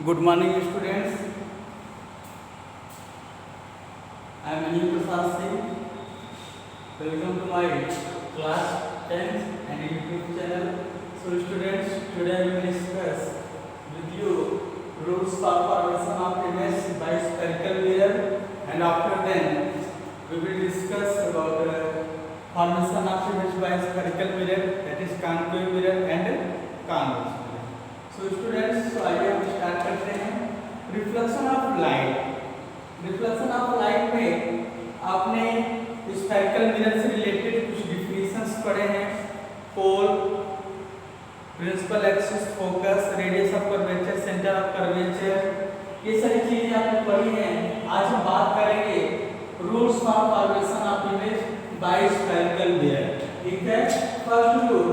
Good morning, students. I am Anil Prasad Singh. Welcome to my class 10th and YouTube channel. So, students, today we will discuss with you rules for formation of image by spherical mirror, and after then we will discuss about formation of image by spherical mirror, that is concave mirror and convex mirror. So students, so आइए हम start करते हैं। Reflection of light में आपने spherical mirror से related कुछ definitions पढ़े हैं। Pole, principal axis, focus, radius of curvature, centre of curvature, ये सारी चीजें आपने पढ़ी हैं। आज हम बात करेंगे rules for formation of image by spherical mirror. ठीक है, फर्स्ट रूल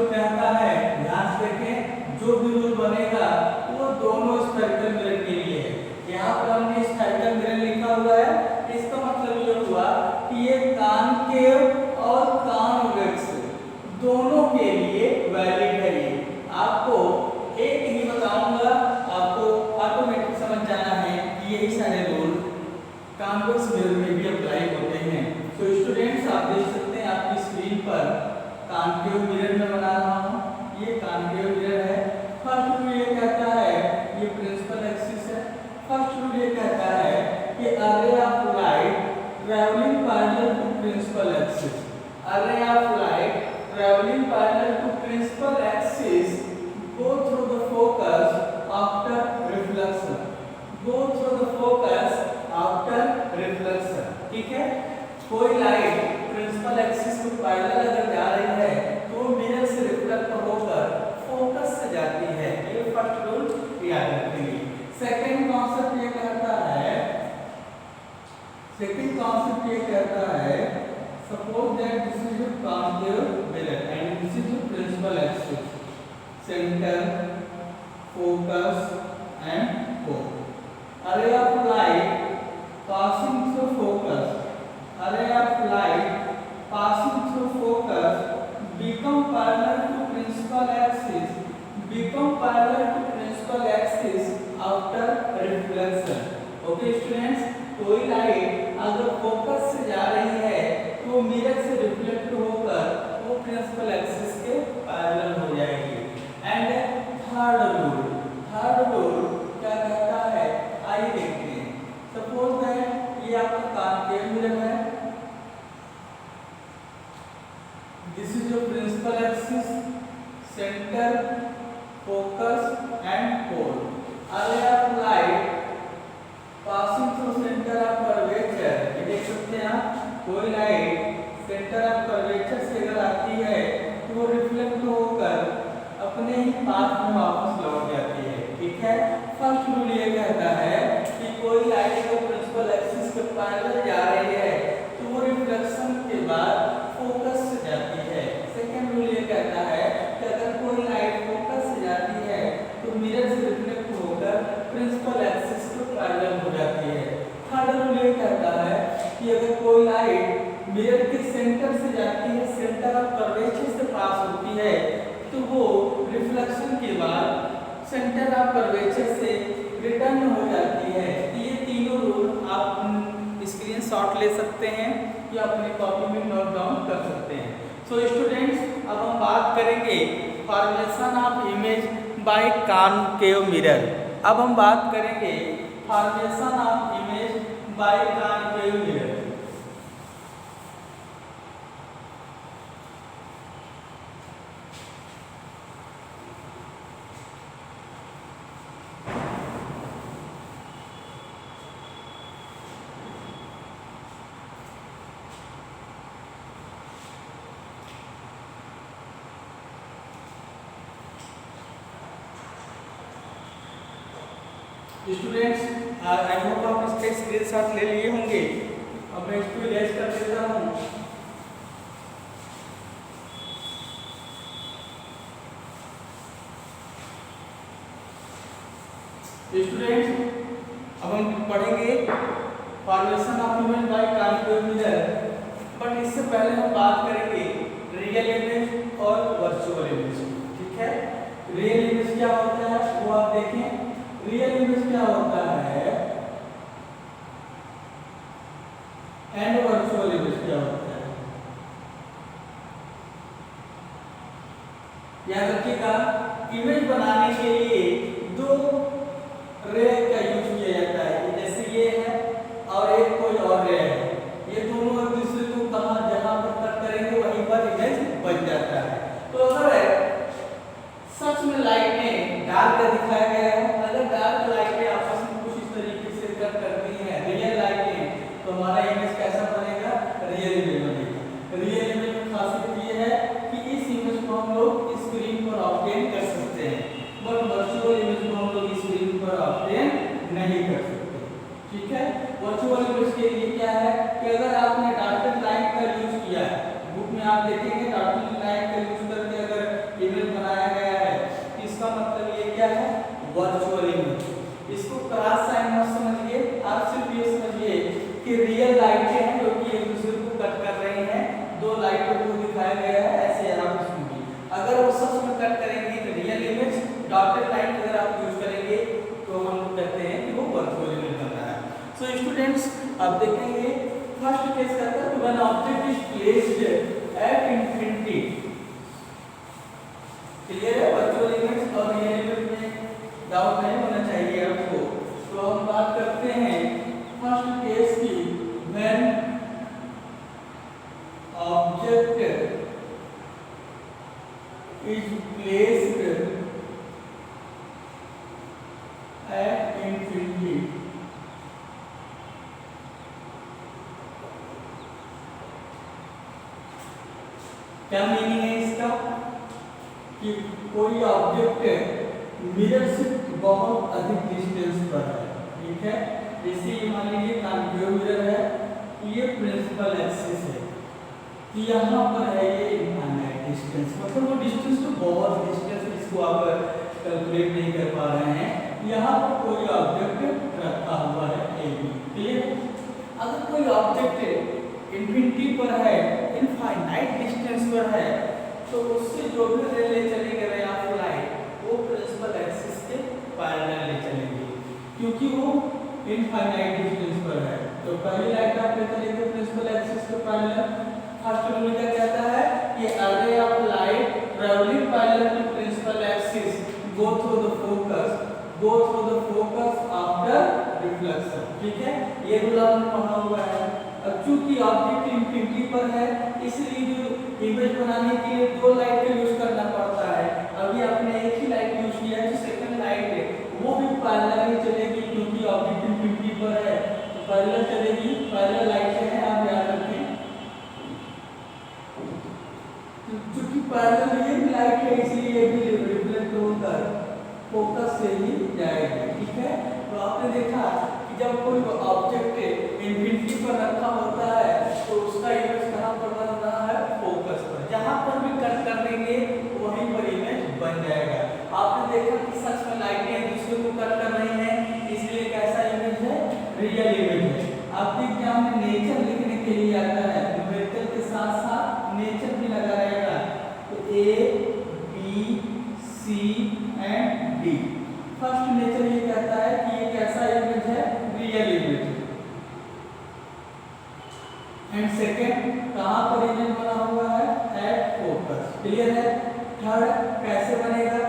कहता है, ध्यान से देखें, जो भी रूल बनेगा वो दोनों स्फेरिकल मिरर के लिए है। यहाँ पर हमने स्फेरिकल मिरर लिखा हुआ है, इसका मतलब ये हुआ कि ये कॉनकेव और कॉन्वेक्स दोनों के लिए वैलिड है। ये आपको एक ही बताऊंगा, आपको ऑटोमेटिक समझ जाना है कि यही सारे रूल कॉन्वेक्स मिरर में भी अप्लाई होते हैं। तो स्टूडेंट्स, आप देख सकते हैं आपकी स्क्रीन पर कॉनकेव मिरर में बना रहा हूँ, ये कॉनकेव मिरर है। फर्स्ट रूल ये कहता है, ये प्रिंसिपल एक्सिस है। फर्स्ट रूल ये कहता है कि ray of light travelling parallel to principal axis, ray of light travelling parallel to principal axis go through the focus after reflection, go through the focus after reflection. ठीक है, कोई light principal axis को parallel अगर जा रही है तो mirror से रिफ्लेक्ट होकर फोकस से जाती है। ये फर्स्ट रूल याद रखेंगे। सेकंड कॉन्सेप्ट ये कहता है, suppose that this is your concave mirror and this is your principal axis, centre, focus and pole. Ray of light passing through focus, ray of light passing through focus become parallel to principal axis after reflection। Okay students, कोई light अगर focus से जा रही है तो mirror से reflect होकर वो प्रिंसिपल एक्सिस के पैरेलल हो जाएगी। एंड थर्ड रूल क्या कहता है, आइए देखते हैं। सपोज दैट ये आपका कॉनकेव मिरर है, this is your principal axis, center, focus and pole। Array of light passing through center of curvature, ये देख सकते हैं आप, कोई लाइट सेंटर ऑफ कर्वेचर से अगर आती है तो वो रिफ्लेक्ट होकर अपने ही पाथ में वापस लौट जाती है। ठीक है, फर्स्ट रूल ये कहता है कि कोई लाइट अगर प्रिंसिपल एक्सिस के पैरेलल जा रही है तो वो रिफ्लेक्शन के बाद फोकस से जाती है। सेकंड रूल ये कहता है कि अगर कोई लाइट फोकस से जाती है तो मिरर से रिफ्लेक्ट होकर प्रिंसिपल एक्सिस के पैरेलल हो जाती है। थर्ड रूल ये कहता है कि अगर कोई लाइट मिरर के सेंटर से जाती है, सेंटर ऑफ कर्वेचर से पास होती है, तो वो रिफ्लेक्शन के बाद सेंटर ऑफ कर्वेचर से रिटर्न हो जाती है। ये तीनों रूल आप स्क्रीनशॉट ले सकते हैं या अपनी कॉपी में नोट डाउन कर सकते हैं। सो स्टूडेंट्स, अब हम बात करेंगे formation of image by concave mirror. अब हम बात करेंगे formation of image by concave mirror. Students, I hope आप इसके स्क्रीनशॉट ले लिए होंगे। अब मैं इसको इरेज कर देता हूँ। स्टूडेंट्स, अब हम पढ़ेंगे formation of image by concave mirror, but इससे पहले हम बात करेंगे रियल इमेज और वर्चुअल इमेज। ठीक है, रियल इमेज क्या होता है वो आप देखें। क्या होता है एंड वर्चुअल इमेज क्या होता है। याद रखिएगा, इमेज बनाने के लिए दो रे का यूज किया जाता है, जैसे ये है और एक कोई और रे है, ये दोनों एक दूसरे को कहां जहां पर कट करेंगे वहीं पर इमेज बन जाता है। तो अगर सच में लाइट में डार्क दिखाया गया है, अगर डार्क लाइट में आपस में कुछ इस तरीके से कट करती है रियल लाइट में, तो हमारा इमेज कैसा बनेगा, रियल इमेज बनेगा। रियल इमेज में खासियत ये है कि इस इमेज को हम लोग स्क्रीन पर ऑब्टेन कर सकते हैं, बट वर्चुअल इमेज को हम लोग स्क्रीन पर ऑब्टेन नहीं कर सकते। ठीक है, वर्चुअल इमेज के लिए क्या है कि अगर आपने डॉटेड लाइन का यूज किया है, बुक में आप देखेंगे डॉटेड लाइन का यूज करके अगर इमेज बनाया गया है, इसका मतलब ये क्या है, वर्चुअल इमेज। इसको क्रॉस साइन मत समझिए, आप सिर्फ ये समझिए कि रियल लाइटें हैं जो कि एक दूसरे को कट कर रही हैं, दो लाइटों को दिखाया गया है ऐसे आप इसमें भी। अगर वो सच में कट करेंगे तो रियल इमेज, डॉटेड लाइन अगर आप यूज करेंगे तो हम कहते हैं कि वो वर्चुअल इमेज बन रहा है। सो स्टूडेंट्स, अब देखेंगे फर्स्ट केस कहता है when object is placed at infinity. Clear है, वर्चुअल इमेज और रियल इमेज में डाउट नहीं होना चाहिए आपको। तो हम बात करते हैं फर्स्ट केस की, when object is placed at infinity. क्या मीनिंग है इसका कि कोई ऑब्जेक्ट मिरर से बहुत अधिक डिस्टेंस पर है। ठीक है, जैसे ये मान लीजिए कॉन्केव मिरर है, ये प्रिंसिपल एक्सिस है, तो यहाँ पर है ये इनफाइनाइट डिस्टेंस, मतलब वो डिस्टेंस तो बहुत डिस्टेंस, इसको आप कैलकुलेट नहीं कर पा रहे हैं। यहाँ पर कोई ऑब्जेक्ट रखा हुआ है ए बी। क्लियर, अगर कोई ऑब्जेक्ट इनफिनिटी पर है, इनफाइनाइट डिस्टेंस पर है, तो उससे जो भी रे ले चलेंगे रे ऑफ लाइट, वो प्रिंसिपल एक्सिस के पैरेलल ले चलेंगे, क्योंकि वो इनफाइनाइट डिस्टेंस पर है। तो पहली लाइट आप ले चलेंगे प्रिंसिपल एक्सिस के पैरेलल। फर्स्ट रूल क्या कहता है कि a ray of light travelling parallel to principal axis go through the focus after reflection. ठीक है, ये रूल आपने पढ़ा हुआ है। अब चूंकि ऑब्जेक्ट इंफिनिटी पर है, इसलिए जो इमेज बनाने के लिए दो लाइट का यूज करना पड़ता है। अभी आपने एक ही लाइट यूज किया है, जो सेकंड लाइट है वो भी पैरेलल ही चलेगी, क्योंकि ऑब्जेक्ट इंफिनिटी पर है तो पैरेलल चलेगी। पैरेलल लाइटें हैं, आप याद रखें, चूंकि पैरेलल ये भी लाइट है इसलिए ये भी रिफ्लेक्ट होकर फोकस से ही जाएगी। ठीक है, तो आपने देखा कि जब कोई ऑब्जेक्ट इंफिनिटी पर रखा होता है तो उसका इमेज कहाँ पर बन रहा है, फोकस पर। जहाँ पर भी कट कर देंगे वहीं पर इमेज बन जाएगा। आपने देखा कि सच में लाइटें एक दूसरे को कट कर रही हैं, इसलिए कैसा इमेज है, रियल इमेज है। आपके एग्जाम में नेचर लिखने के लिए आता है, न्यूमेरिकल के साथ साथ नेचर भी लगा रहेगा, तो A B C and D. First nature ये कहता है कि ये कैसा इमेज है, रियल इमेज है। एंड सेकेंड, कहाँ पर इमेज बना हुआ है, एट फोकस। क्लियर है। थर्ड कैसे बनेगा,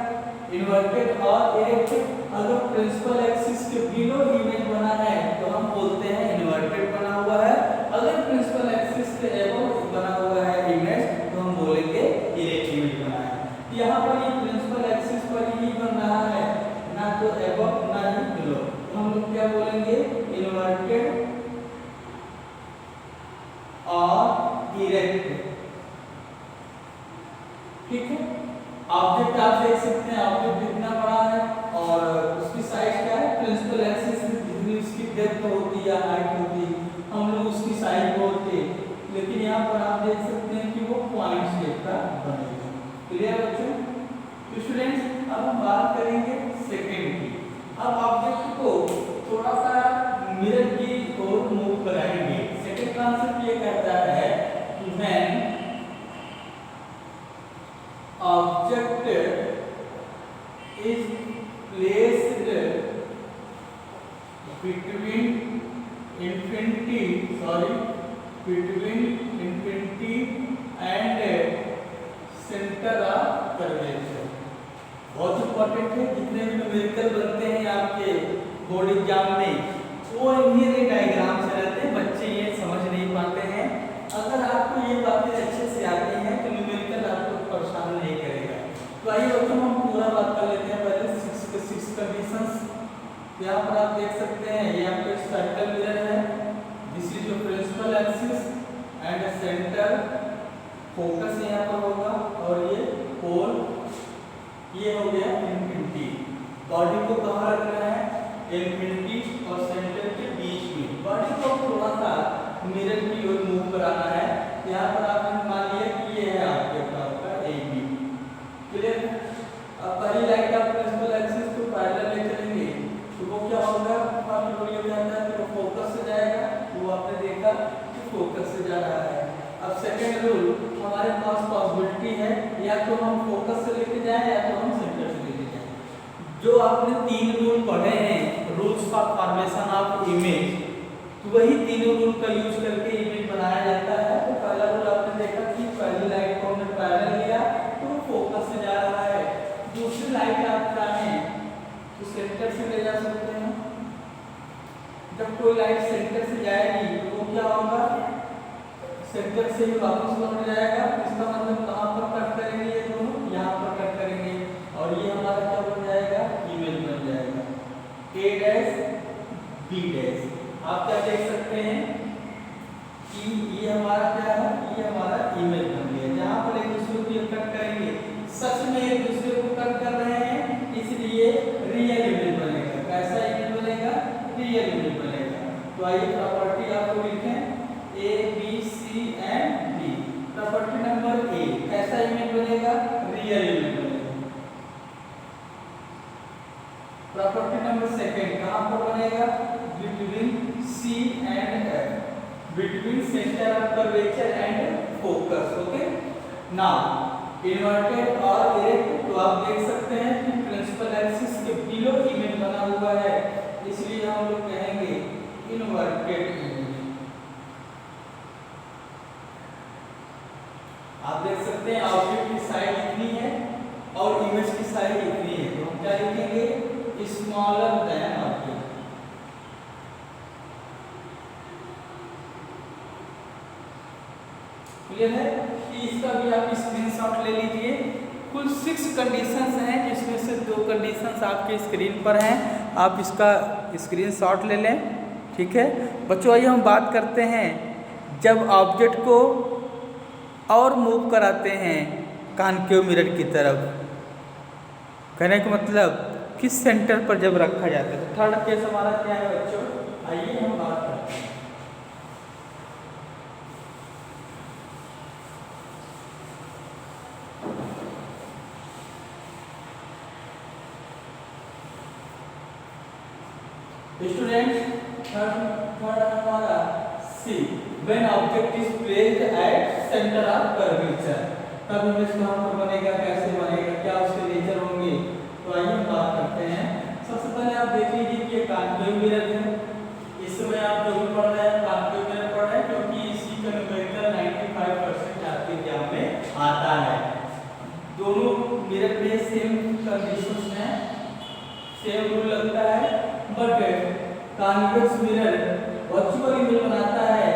इन्वर्टेड और इरेक्टेड। अगर प्रिंसिपल एक्सिस के बिलो इमेज बना है तो हम बोलते हैं इन्वर्टेड बना हुआ है, अगर प्रिंसिपल एक्सिस के एबव बना हुआ है इमेज तो हम बोलेंगे इरेक्ट इमेज बना है। यहाँ पर ये प्रिंसिपल एक्सिस पर ही बन रहा है, ना तो एबव ना ही बिलो, तो हम लोग क्या बोलेंगे, इन्वर्टेड और इरेक्टेड। ठीक है, ऑब्जेक्ट आप देख सकते हैं, ऑब्जेक्ट कितना बड़ा है और उसकी साइज क्या है, प्रिंसिपल एक्सिस में जितनी उसकी डेप्थ होती है या हाइट होती है हम लोग उसकी साइज बोलते हैं, लेकिन यहाँ पर आप देख सकते हैं कि वो पॉइंट शेप का बनेगा। क्लियर बच्चों। स्टूडेंट्स, अब हम बात करेंगे सेकंड की। अब ऑब्जेक्ट को थोड़ा सा मिरर की ओर मूव कराएंगे। सेकंड कॉन्सेप्ट ये कहता है कि when object is placed between infinity and center of curvature। बहुत इंपॉर्टेंट है, जितने भी न्यूमेरिकल बनते हैं आपके बोर्ड एग्जाम में वो इन्हीं डायग्राम से रहते हैं, बच्चे ये समझ नहीं पाते हैं। अगर आपको ये बातें अच्छे से आती हैं तो न्यूमेरिकल आपको परेशान नहीं करेगा। तो आइए बच्चों हम पूरा बात कर लेते हैं। पहले 6 कंडीशंस यहाँ पर आप देख सकते हैं। ये आपका स्फेरिकल मिरर है, this is your principal axis and centre focus यहाँ पर होगा, और ये पोल ये हो गया इन्फिनिटी। बॉडी को कहाँ रखना है? इन्फिनिटी और सेंटर के बीच में। बॉडी को थोड़ा सा मिरर की ओर मूव कराना है। यहाँ पर आपने मान लिया कि ये है आपका ए बी, क्लियर। अब पहली लाइन का प्रिंसिपल एक्सिस को पैरेलल ले चलेंगे तो वो क्या होगा? तो फोकस से जाएगा, वो आपने देखा कि फोकस से जा रहा है। अब सेकेंड रूल हमारे पास पॉसिबिलिटी है, या तो हम फोकस से लेके जाएं या तो हम सेंटर से लेके जाएं। जो आपने 3 रूल पढ़े हैं, rules for formation of image, तो वही तीनों रूल का यूज करके इमेज बनाया जाता है। तो पहला रूल आपने देखा कि पहली लाइन को हमने पैरेलल लिया तो फोकस से जा रहा है। दूसरी लाइन आप चाहें तो सेंटर से ले जा सकते हैं। जब कोई लाइन सेंटर से जाएगी तो वो क्या होगा? सेंटर से ही वापस लौट जाएगा। इसका मतलब कहाँ पर कट करेंगे? ये दोनों यहाँ पर कट करेंगे, और ये हमारा क्या बन जाएगा? इमेज बन जाएगा A डैश B डैश। आप क्या देख सकते हैं कि ये हमारा क्या है? ये हमारा इमेज बन गया। जहाँ पर एक दूसरे को कट करेंगे, सच में एक दूसरे को कट कर रहे हैं, इसलिए रियल इमेज बनेगा। कैसा इमेज बनेगा? रियल इमेज बनेगा। तो आइए प्रॉपर्टी आपको लिखें A B C and D। Property number A, कैसा इमेज बनेगा? रियल इमेज बनेगा। प्रॉपर्टी नंबर सेकंड कहाँ पर बनेगा? Between C and F, between centre of curvature and focus. Okay, now inverted और इरेक्ट, तो आप देख सकते हैं कि प्रिंसिपल एक्सिस के बिलो इमेज बना हुआ है, इसलिए हम लोग कहेंगे इन्वर्टेड इमेज। आप देख सकते हैं ऑब्जेक्ट की साइड इतनी है और इमेज की साइड इतनी है, तो हम क्या लिखेंगे? Smaller than object. क्लियर है कि इसका भी आप स्क्रीनशॉट ले लीजिए। कुल 6 कंडीशंस हैं, जिसमें से 2 कंडीशंस आपके स्क्रीन पर हैं। आप इसका स्क्रीनशॉट ले लें, ठीक है बच्चों। आइए हम बात करते हैं जब ऑब्जेक्ट को और मूव कराते हैं कॉन्केव मिरर की तरफ, कहने का मतलब किस सेंटर पर जब रखा जाता है। तो थर्ड केस हमारा क्या है बच्चों? आइए हम बात करते हैं। स्टूडेंट्स थर्ड हमारा see, when object is placed at centre of curvature, तब इमेज कहां पर बनेगा? कैसे बनेगा? क्या उसके नेचर होंगे? तो आइए हम बात करते हैं। सबसे पहले आप देख लीजिए कि ये कॉन्केव मिरर है। इसमें आप जो भी पढ़ रहे हैं कॉन्केव मिरर पढ़ रहे हैं, क्योंकि इसी का न्यूमेरिकल 95% आपके एग्जाम में आता है। दोनों मिरर में सेम कंडीशंस हैं, सेम रूल लगता है, but convex mirror virtual image बनाता है,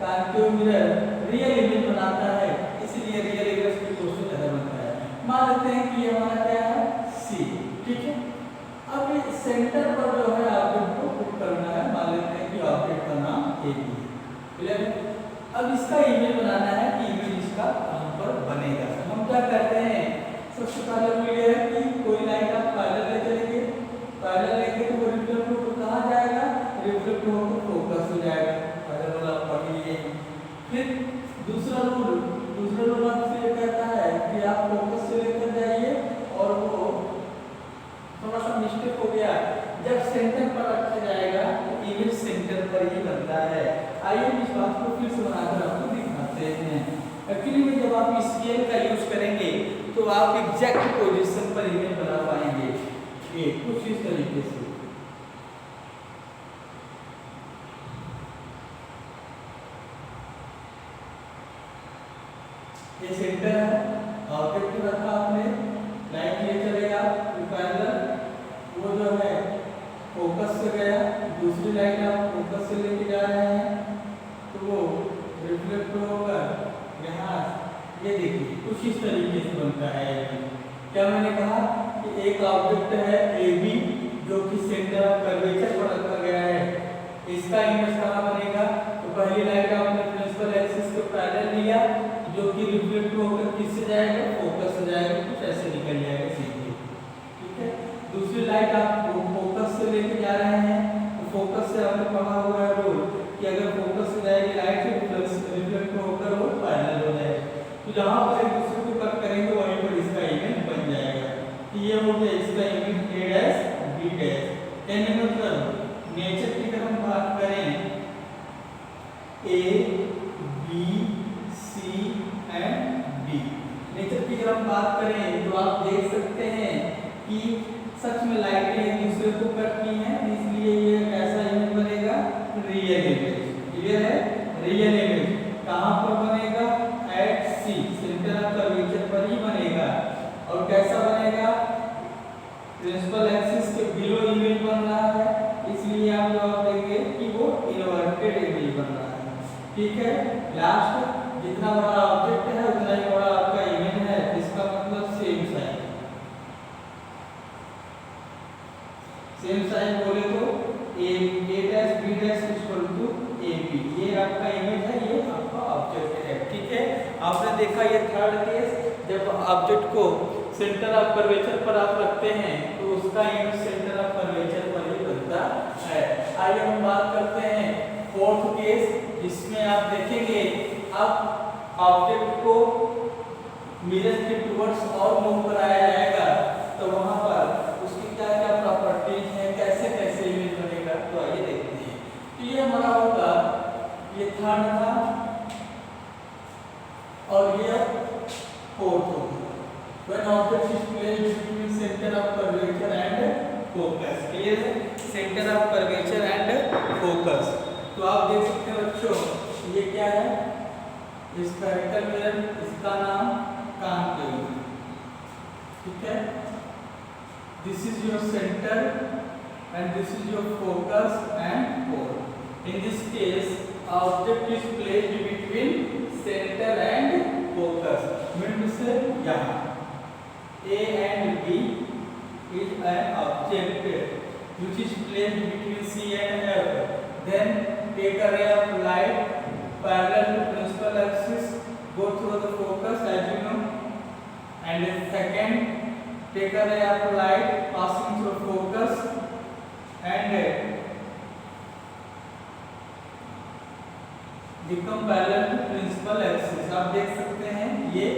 कॉन्केव मिरर रियल इमेज बनाता है, इसलिए रियल इमेज की क्वेश्चन ज्यादा बनता है। मान लेते हैं कि ये हमारा क्या है? सी, ठीक है। अब ये सेंटर पर जो है ऑब्जेक्ट को पुट करना है। मान लेते हैं कि ऑब्जेक्ट का नाम ए बी है, क्लियर। अब इसका इमेज बनाना है कि इमेज इसका कहां पर बनेगा। हम क्या करते हैं? सबसे पहले रूल ये है कि कोई लाइन आप पैरेलल ले चलेंगे, पैरेलल लेंगे तो वो रिफ्लेक्ट होकर कहां जाएगा? रिफ्लेक्ट होकर फोकस हो जाएगा। पहला रूल आप पढ़ लीजिए। फिर दूसरा रूल आपसे ये कहता है कि आप फोकस से लेकर जाइए, और वो थोड़ा सा मिस्टेक हो गया, जब सेंटर पर रखा जाएगा तो इमेज सेंटर पर ही बनता है। आइए इस बात को फिर से बनाकर आपको दिखाते हैं। एक्चुअली में जब आप स्केल का यूज करेंगे तो आप एग्जैक्ट पोजीशन पर इमेज बना पाएंगे। ये कुछ इस तरीके से ये सेंटर है, ऑब्जेक्ट रखा आपने, लाइट ये चलेगा पैरेलल, वो जो है फोकस से गया, दूसरी लाइट आप फोकस से लेके जा रहे हैं तो वो रिफ्लेक्ट होगा यहाँ। ये देखिए कुछ इस तरीके से बनता है। क्या मैंने कहा कि एक ऑब्जेक्ट है AB जो कि सेंटर ऑफ कर्वेचर पर रखा गया है, इसका इमेज कहाँ बनेगा? तो पहली लाइट आपने प्रिंसिपल एक्सिस के पैरेलल लिया जो कि रिफ्लेक्ट होकर किससे जाएगा? फोकस से जाएगा, कुछ ऐसे निकल जाएगा सीधे, ठीक है। दूसरी लाइट आप फोकस से लेके जा रहे हैं, तो फोकस से आपने पढ़ा हुआ है रूल कि अगर फोकस से जाएगी लाइट रिफ्लेक्ट होकर वो पैरेलल हो जाएगा। तो जहाँ पर एक दूसरे को कट करेंगे वहीं पर इसका इमेज बन जाएगा। तो ये हो गया इसका image A dash B dash. कहने मतलब नेचर की अगर हम बात करें A B C and D, nature की अगर हम बात करें तो आप देख सकते हैं कि सच में लाइटें एक दूसरे को करती हैं, इसलिए ये कैसा इमेज बनेगा? Real image. क्लियर है? रियल इमेज कहाँ पर बनेगा? At C, centre of curvature पर ही बनेगा। और कैसा बनेगा? प्रिंसिपल एक्सिस के बिलो इमेज बन रहा है, इसलिए आप जवाब देंगे कि वो इन्वर्टेड इमेज बन रहा है। ठीक है, लास्ट जितना बड़ा ऑब्जेक्ट है उतना ही बड़ा आपका इमेज है, इसका मतलब सेम साइन। सेम साइन बोले तो A dash B dash equal to AB, ये आपका इमेज है, ये आपका ऑब्जेक्ट है। ठीक है, आपने देखा ये थर्ड केस, जब ऑब्जेक्ट को सेंटर ऑफ कर्वेचर पर आप रखते हैं तो उसका इमेज सेंटर ऑफ कर्वेचर पर ही बनता है। आइए हम बात करते हैं फोर्थ केस, जिसमें आप देखेंगे अब ऑब्जेक्ट को मिरर के टुवर्ड्स और मूव कराया जाएगा तो वहां पर उसकी क्या क्या प्रॉपर्टीज हैं, कैसे कैसे इमेज बनेगा, तो आइए देखते हैं। तो ये हमारा होगा, ये थर्ड था और ये फोर्थ होगा। When object is placed between center of curvature and focus, clear है? Center of curvature and focus। तो आप देख सकते हैं बच्चों, ये क्या है? स्फेरिकल मिरर, इसका नाम कॉन्केव, ठीक है। This is your center and this is your focus and pole. In this case, object is placed between center and focus, means यहाँ A and B is an object which is placed between C and F. Then take a ray of light parallel to principal axis, go through the focus as you know. And second, take a ray of light passing through focus and become parallel to principal axis। आप देख सकते हैं ये,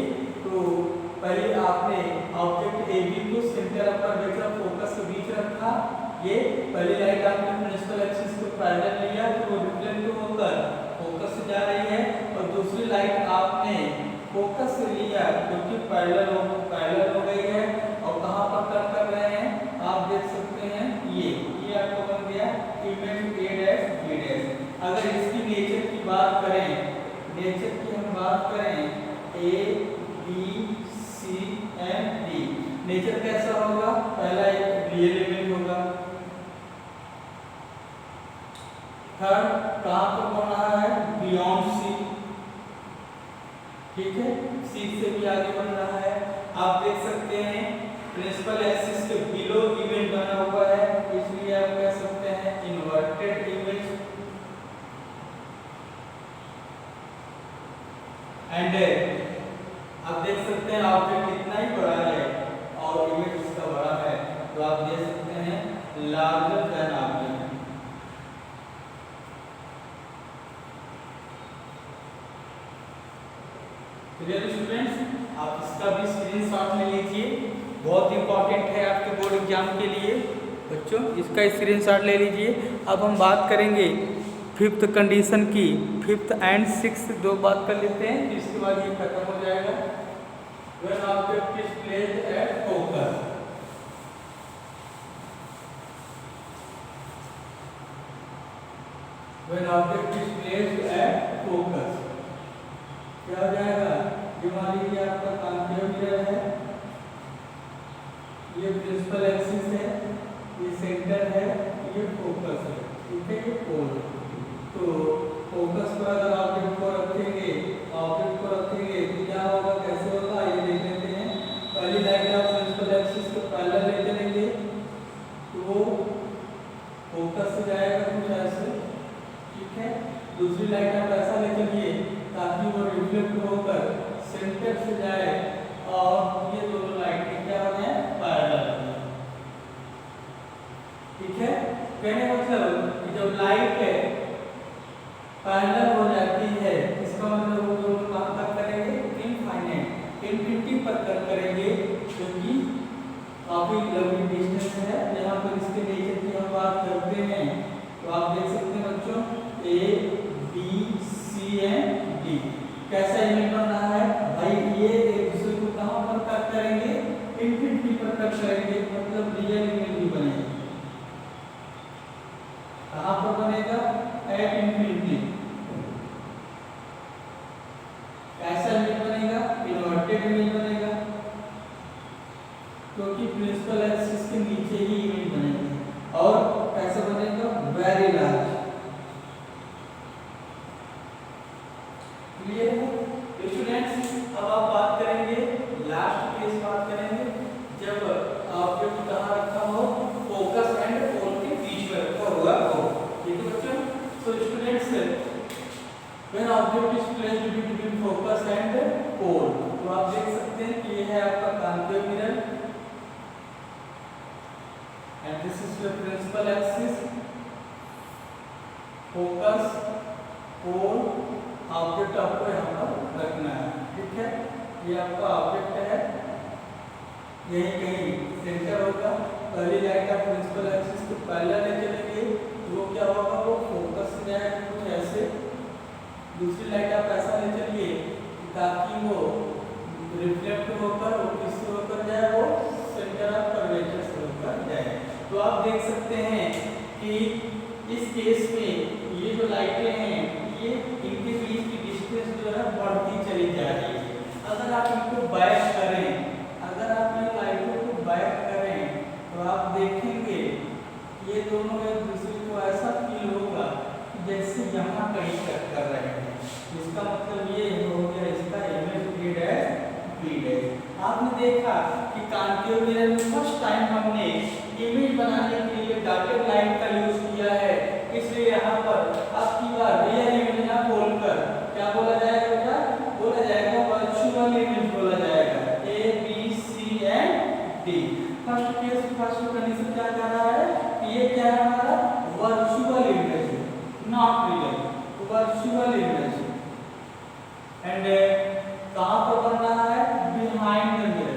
तो पहले आपने object AB को centre of curvature focus के बीच रखा, ये पहली लाइट आपने प्रिंसिपल एक्सिस को पैरेलल लिया तो वो रिफ्लेक्ट होकर फोकस से जा रही है, और दूसरी लाइट आपने फोकस से लिया क्योंकि पैरेलल हो गई है, और कहाँ पर कट कर रहे हैं आप देख सकते हैं, ये आपको बन गया image A dash B dash. अगर इसकी नेचर की बात करें, नेचर की हम बात करें A B C and D, nature कैसा होगा? पहला एक रियल इमेज होगा, थर्ड कहाँ पर बन रहा है? बियॉन्ड C, ठीक है, C से भी आगे बन रहा है। आप देख सकते हैं प्रिंसिपल एक्सिस के बिलो इमेज बना हुआ है, इसलिए आप कह सकते हैं इन्वर्टेड इमेज। एंड आप देख सकते हैं ऑब्जेक्ट इतना ही बड़ा है और इमेज इसका बड़ा है, तो आप देख सकते हैं larger than object. Clear students, आप इसका भी स्क्रीनशॉट ले लीजिए, बहुत इंपॉर्टेंट है आपके बोर्ड एग्जाम के लिए बच्चों, इसका स्क्रीनशॉट ले लीजिए। अब हम बात करेंगे फिफ्थ कंडीशन की, फिफ्थ एंड सिक्स्थ दो बात कर लेते हैं, इसके बाद ये खत्म हो जाएगा। When object is placed at focus, when object is placed at focus, क्या हो जाएगा? ये मान लीजिए आपका कॉन्केव मिरर है, ये प्रिंसिपल एक्सिस है, ये सेंटर है, ये फोकस है, ठीक है, ये पोल। तो फोकस पर अगर ऑब्जेक्ट को रखेंगे तो क्या होगा, कैसे होगा, ये देख लेते हैं। पहली लाइन आप प्रिंसिपल एक्सिस को पैरेलल ले चलेंगे तो वो फोकस से जाएगा कुछ ऐसे, ठीक है। दूसरी लाइन आप ऐसा ले चलिए ताकि वो रिफ्लेक्ट होकर सेंटर से जाए और ये दोनों लाइन क्या हो गए, पैरेलल, ठीक है। कहने का मतलब कि जब लाइट पैरेलल हो जाती है इसका मतलब वो दोनों कहां तक करेंगे, इनफाइनाइट, इंफिनिटी पर करेंगे, क्योंकि काफी लंबी डिस्टेंस है। यहाँ पर इसके नेचर की हम बात करते हैं तो आप देख सकते हैं बच्चों A B C and D कैसा इमेज बन रहा है भाई, ये एक दूसरे को कहां पर कट करेंगे, इंफिनिटी पर कट करेंगे, मतलब रियल इमेज भी बनेगी। कहां पर बनेगा, एट इंफिनिटी। कैसा इमेज बनेगा, इन्वर्टेड इमेज बनेगा, क्योंकि प्रिंसिपल एक्सिस के नीचे ही इमेज बनेगी। और कैसा बनेगा, वेरी लार्ज। क्लियर है स्टूडेंट्स। अब आप बात करेंगे लास्ट केस, बात करेंगे जब ऑब्जेक्ट कहां रखा हो, फोकस एंड पोल के बीच में रखा हुआ हो, ठीक है बच्चों। So students when object is placed between focus and pole, तो आप देख सकते हैं कि ये है आपका concave mirror and this is your principal axis, focus, pole, object आपको यहाँ पर रखना है, ठीक है। ये आपका ऑब्जेक्ट है, यही कहीं सेंटर होगा। पहली लाइन आप प्रिंसिपल एक्सिस को पैरेलल ले चलेंगे तो वो क्या होगा, वो फोकस से जाएगा कुछ ऐसे। दूसरी लाइन आप ऐसा ले चलिए ताकि वो रिफ्लेक्ट होकर वो किससे होकर जाए, वो सेंटर ऑफ कर्वेचर से होकर जाए। तो आप देख सकते हैं कि इस केस में ये जो लाइटें हैं ये इनके बीच की डिस्टेंस जो है बढ़ती चली जा रही है। अगर आप इनको बैक करें, अगर आप इन लाइटों को बैक करें तो आप देखेंगे ये दोनों एक दूसरे को ऐसा फील होगा कि जैसे यहाँ कहीं टच कर रहे हैं। इसका मतलब ये हो गया इसका इमेज बी डैश। आपने देखा कि कॉन्केव मिरर में फर्स्ट टाइम हमने इमेज बनाने के लिए डॉटेड लाइन का यूज किया है, इसलिए यहाँ पर अब की बार रियल इमेज ना बोलकर क्या बोला जाएगा, क्या बोला जाएगा, वर्चुअल इमेज बोला जाएगा, A B C and D. First case first condition क्या कह रहा है कि ये क्या है हमारा virtual image, not real, virtual image. And कहां पर बन रहा है, behind the mirror.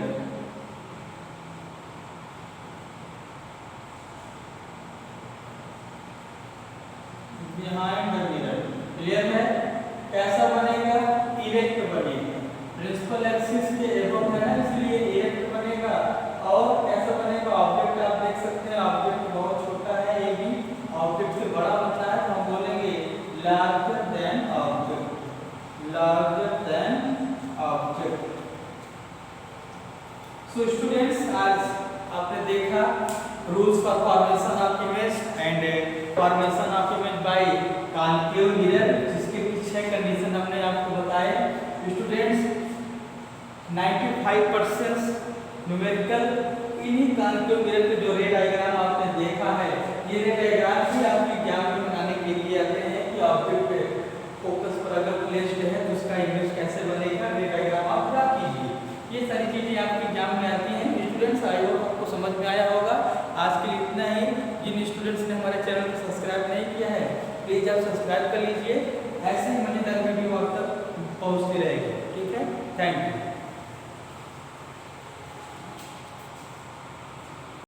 Behind the mirror, clear है। कैसा बनेगा, इरेक्ट बनेगा, प्रिंसिपल एक्सिस के एबव है इसलिए इरेक्ट बनेगा। और कैसा बनेगा, ऑब्जेक्ट आप देख सकते हैं ऑब्जेक्ट बहुत छोटा है, ये भी ऑब्जेक्ट से बड़ा बनता है तो हम बोलेंगे larger than object, larger than object. So students आज आपने देखा rules for formation of image and formation of image by concave mirror, जिसके कुछ 6 कंडीशन हमने आपको बताए। स्टूडेंट्स 95% न्यूमेरिकल इन्हीं कॉन्केव मिरर के जो रे डायग्राम आपने देखा है, ये रे डायग्राम भी आपके एग्जाम में बनाने के लिए आते हैं कि ऑब्जेक्ट फोकस पर अगर प्लेस्ड है तो उसका इमेज कैसे बनेगा, रे डायग्राम आप ड्रा कीजिए। ये सारी चीजें आपके एग्जाम में आती हैं। स्टूडेंट्स आई होप आपको समझ में आया होगा। आज के लिए इतना ही। जिन स्टूडेंट्स ने हमारे चैनल को सब्सक्राइब नहीं किया है प्लीज आप सब्सक्राइब कर लीजिए, ऐसे ही मजेदार वीडियो आप तक पहुंचती रहेगी, ठीक है। Thank you.